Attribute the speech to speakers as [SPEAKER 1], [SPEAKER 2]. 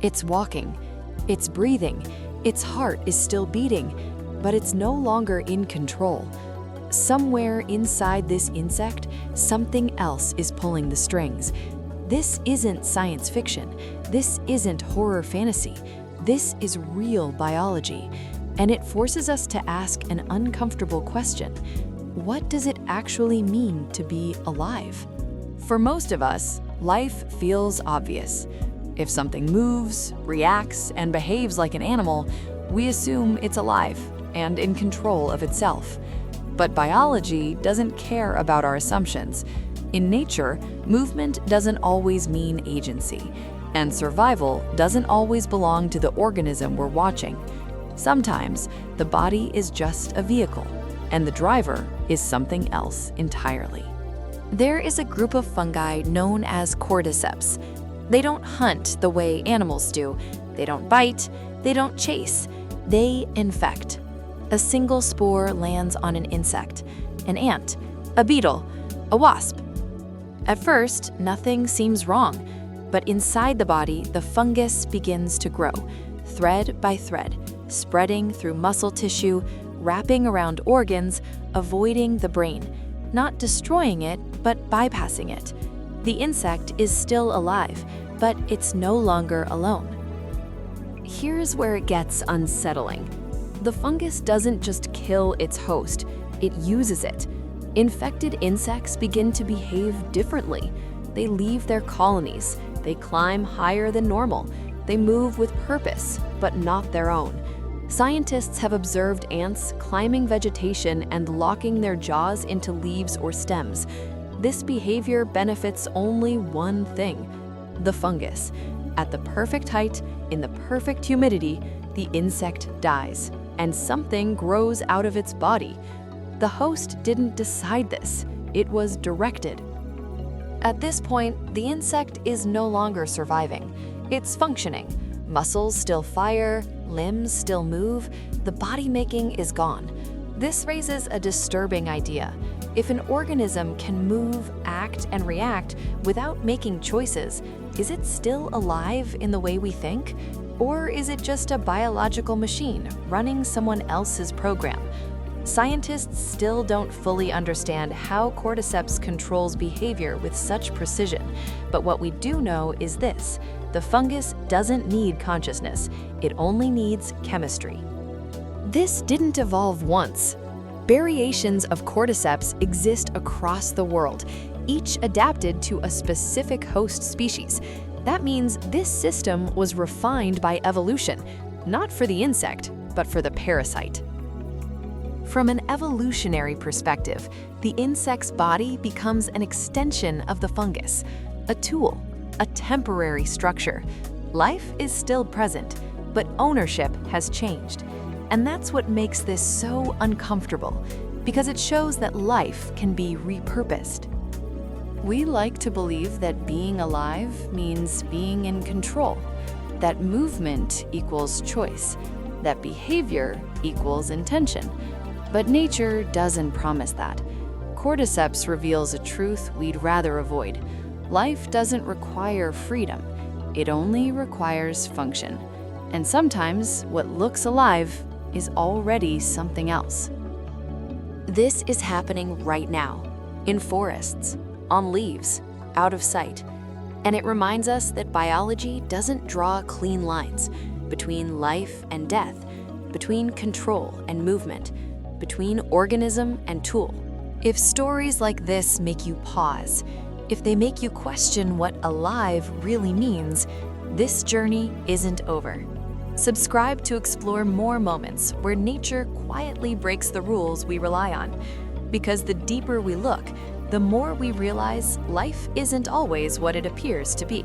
[SPEAKER 1] It's walking, it's breathing, its heart is still beating, but it's no longer in control. Somewhere inside this insect, something else is pulling the strings. This isn't science fiction. This isn't horror fantasy. This is real biology, and it forces us to ask an uncomfortable question. What does it actually mean to be alive? For most of us, life feels obvious. If something moves, reacts, and behaves like an animal, we assume it's alive and in control of itself. But biology doesn't care about our assumptions. In nature, movement doesn't always mean agency, and survival doesn't always belong to the organism we're watching. Sometimes, the body is just a vehicle, and the driver is something else entirely. There is a group of fungi known as Cordyceps. They don't hunt the way animals do. They don't bite. They don't chase. They infect. A single spore lands on an insect, an ant, a beetle, a wasp. At first, nothing seems wrong, but inside the body, the fungus begins to grow, thread by thread, spreading through muscle tissue, wrapping around organs, avoiding the brain, not destroying it, but bypassing it. The insect is still alive, but it's no longer alone. Here's where it gets unsettling. The fungus doesn't just kill its host, it uses it. Infected insects begin to behave differently. They leave their colonies, they climb higher than normal, they move with purpose, but not their own. Scientists have observed ants climbing vegetation and locking their jaws into leaves or stems. This behavior benefits only one thing: the fungus. At the perfect height, in the perfect humidity, the insect dies, and something grows out of its body. The host didn't decide this, it was directed. At this point, the insect is no longer surviving. It's functioning. Muscles still fire, limbs still move, the body making is gone. This raises a disturbing idea. If an organism can move, act, and react without making choices, is it still alive in the way we think? Or is it just a biological machine running someone else's program? Scientists still don't fully understand how Cordyceps controls behavior with such precision, but what we do know is this: the fungus doesn't need consciousness, it only needs chemistry. This didn't evolve once. Variations of Cordyceps exist across the world, each adapted to a specific host species. That means this system was refined by evolution, not for the insect, but for the parasite. From an evolutionary perspective, the insect's body becomes an extension of the fungus, a tool, a temporary structure. Life is still present, but ownership has changed. And that's what makes this so uncomfortable, because it shows that life can be repurposed. We like to believe that being alive means being in control, that movement equals choice, that behavior equals intention. But nature doesn't promise that. Cordyceps reveals a truth we'd rather avoid. Life doesn't require freedom. It only requires function. And sometimes what looks alive is already something else. This is happening right now, in forests, on leaves, out of sight. And it reminds us that biology doesn't draw clean lines between life and death, between control and movement, between organism and tool. If stories like this make you pause, if they make you question what alive really means, this journey isn't over. Subscribe to explore more moments where nature quietly breaks the rules we rely on. Because the deeper we look, the more we realize life isn't always what it appears to be.